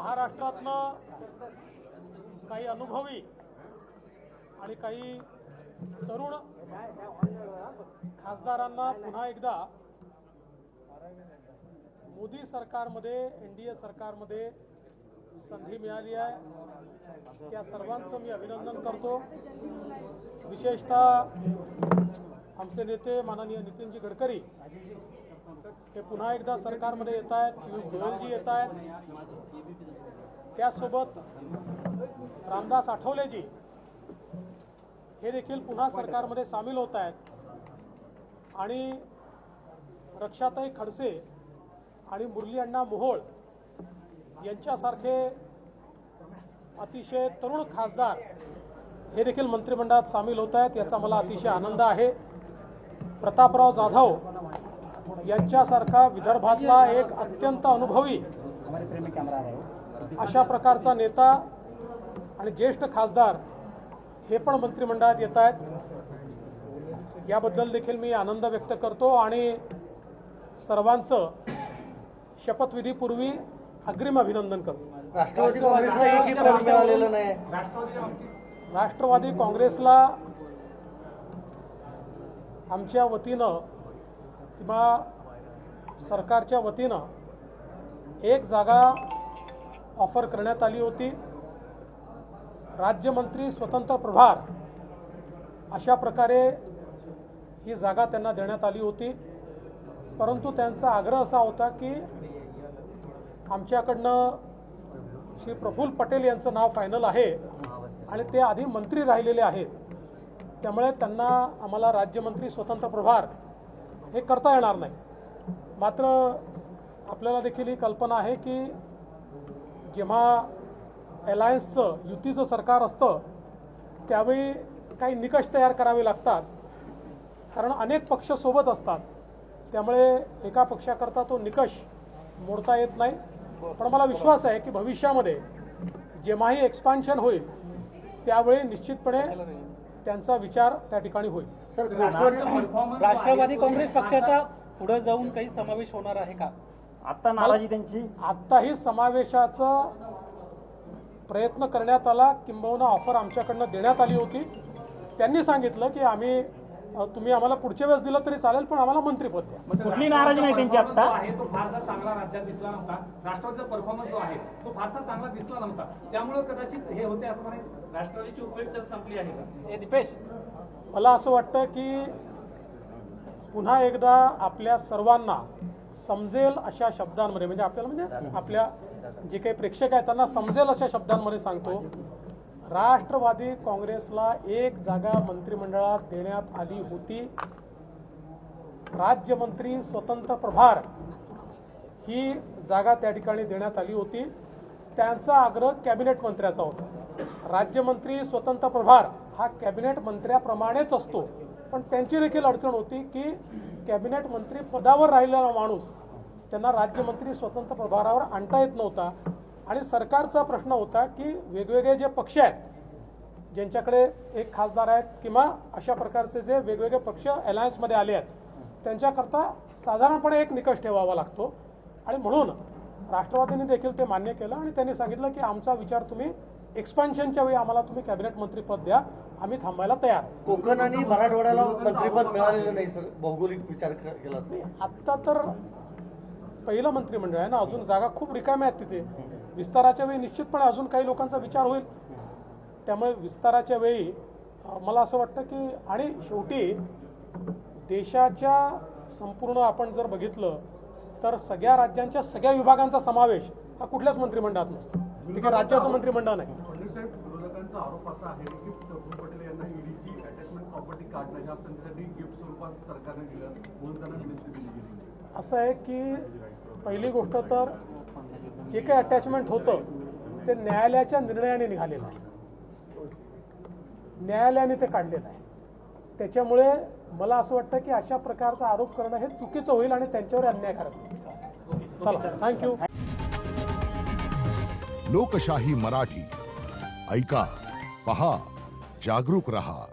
महाराष्ट्रातनं काही अनुभवी आणि काही तरुण खासदारांना पुन्हा एकदा मोदी सरकारमध्ये एनडीए सरकारमध्ये संधी मिळाली आहे। त्या सर्वांचं मी अभिनंदन करतो। विशेषतः आमचे नेते माननीय नितीनजी गडकरी हे पुन्हा एकदा सरकारमध्ये येत आहेत, पियुष गोयलजी येत आहेत, त्यासोबत रामदास आठवलेजी हे देखील पुन्हा सरकारमध्ये सामील होत आहेत आणि रक्षाताई खडसे आणि मुरली अण्णा मोहोळ यांच्यासारखे अतिशय तरुण खासदार हे देखील मंत्रिमंडळात सामील होत आहेत। याचा मला अतिशय आनंद आहे। प्रतापराव जाधव यांच्यासारखा विदर्भातला एक अत्यंत अनुभवी अशा प्रकारचा नेता आणि ज्येष्ठ खासदार हे पण मंत्रिमंडळात येत आहेत। याबद्दल देखील मी आनंद व्यक्त करतो आणि सर्वांचं शपथविधीपूर्वी अग्रिम अभिनंदन करतो। राष्ट्रवादी काँग्रेसला एकही पद मिळालेलं नाही। राष्ट्रवादी काँग्रेसला आमच्या वतीनं किंवा सरकारच्या वतीनं एक जागा ऑफर करण्यात आली होती। राज्यमंत्री स्वतंत्र प्रभार अशा प्रकारे ही जागा त्यांना देण्यात आली होती, परंतु त्यांचा आग्रह असा होता की आमच्याकडनं श्री प्रफुल्ल पटेल यांचं नाव फायनल आहे आणि ते आधी मंत्री राहिलेले आहेत, त्यामुळे त्यांना आम्हाला राज्यमंत्री स्वतंत्र प्रभार हे करता येणार नाही। मात्र आपल्याला देखील ही कल्पना आहे की जेव्हा अलायन्सचं युतीचं सरकार असतं त्यावेळी काही निकष तयार करावे लागतात, कारण अनेक पक्ष सोबत असतात, त्यामुळे एका पक्षाकरता तो निकष मोडता येत नाही। पण मला विश्वास आहे की भविष्यामध्ये जेव्हाही एक्सपान्शन होईल त्यावेळी निश्चितपणे त्यांचा विचार त्या ठिकाणी होईल। राष्ट्रवादी काँग्रेस पक्षाचा पुढे जाऊन काही समावेश होणार आहे का? आता नाराजी त्यांची आत्ताही समावेशाचा प्रयत्न करण्यात आला, किंबहुना ऑफर आमच्याकडनं देण्यात आली होती। त्यांनी सांगितलं की आम्ही तुम्ही आम्हाला पुढच्या वेळेस दिलं तरी चालेल, पण आम्हाला मंत्रिपद द्या। कुठली नाराजी नाही त्यांची आता आहे तो फारसा चांगला राज्यात दिसला नव्हता। राष्ट्रवादीचा परफॉर्मन्स जो आहे तो फारसा चांगला दिसला नव्हता, त्यामुळे कदाचित हे होते असं म्हणायचं। राष्ट्रवादीची उपयुक्तता संपली आहे का? हे दीपेश, मला असं वाटतं की पुन्हा एकदा आपल्या सर्वांना समजेल अशा शब्दांमध्ये, म्हणजे आपल्याला म्हणजे आपल्या जे काही प्रेक्षक आहेत त्यांना समजेल अशा शब्दांमध्ये सांगतो, राष्ट्रवादी काँग्रेसला एक जागा मंत्रिमंडळात देण्यात आली होती। राज्यमंत्री स्वतंत्र प्रभार ही जागा त्या ठिकाणी देण्यात आली होती। त्यांचा आग्रह कॅबिनेट मंत्र्याचा होता। राज्यमंत्री स्वतंत्र प्रभार हा कॅबिनेट मंत्र्याप्रमाणेच असतो, पण त्यांची देखील अडचण होती की कॅबिनेट मंत्री पदावर राहिलेला माणूस त्यांना राज्यमंत्री स्वतंत्र प्रभारावर आणता येत नव्हता। आणि सरकारचा प्रश्न होता की वेगवेगळे जे पक्ष आहेत ज्यांच्याकडे एक खासदार आहेत किंवा अशा प्रकारचे जे वेगवेगळे पक्ष अलायन्समध्ये आले आहेत त्यांच्याकरता साधारणपणे एक निकष ठेवावा लागतो, आणि म्हणून राष्ट्रवादीने देखील ते मान्य केलं आणि त्यांनी सांगितलं की आमचा विचार तुम्ही एक्सपान्शनच्या वेळी आम्हाला तुम्ही कॅबिनेट मंत्रीपद द्या, आम्ही थांबायला तयार। कोकण आणि मराठवाड्याला मंत्रिपद मिळालेलं नाही सर, भौगोलिक विचार केला नाही। आत्ता तर पहिलं मंत्रिमंडळ आहे ना, अजून जागा खूप रिकाम्या आहेत तिथे। विस्ताराच्या वेळी निश्चितपणे अजून काही लोकांचा विचार होईल, त्यामुळे विस्ताराच्या वेळी मला असं वाटतं की, आणि शेवटी देशाच्या संपूर्ण आपण जर बघितलं तर सगळ्या राज्यांच्या सगळ्या विभागांचा समावेश हा कुठल्याच मंत्रिमंडळात नसतो, ठीक आहे, राज्याचं मंत्रिमंडळ नाही। विरोधकांचा आरोप असा आहे की प्रफुल्ल पटेल यांना ईडीची अटॅचमेंट प्रॉपर्टी कार्ड नाही असताना त्यासाठी गिफ्ट स्वरूपात सरकारने दिलं म्हणून त्यांना निश्चित दिली गेली। असं आहे की पहिली गोष्ट तर जे काही अटॅचमेंट होतं ते न्यायालयाच्या निर्णयाने निघालेलं आहे, न्यायालयाने ते काढलेलं आहे। त्याच्यामुळे मला असं वाटतं की अशा प्रकारचा आरोप करणं हे चुकीचं होईल आणि त्यांच्यावर अन्यायकारक होईल। चला, थँक्यू। लोकशाही मराठी ऐका, पहा, जागरूक रहा।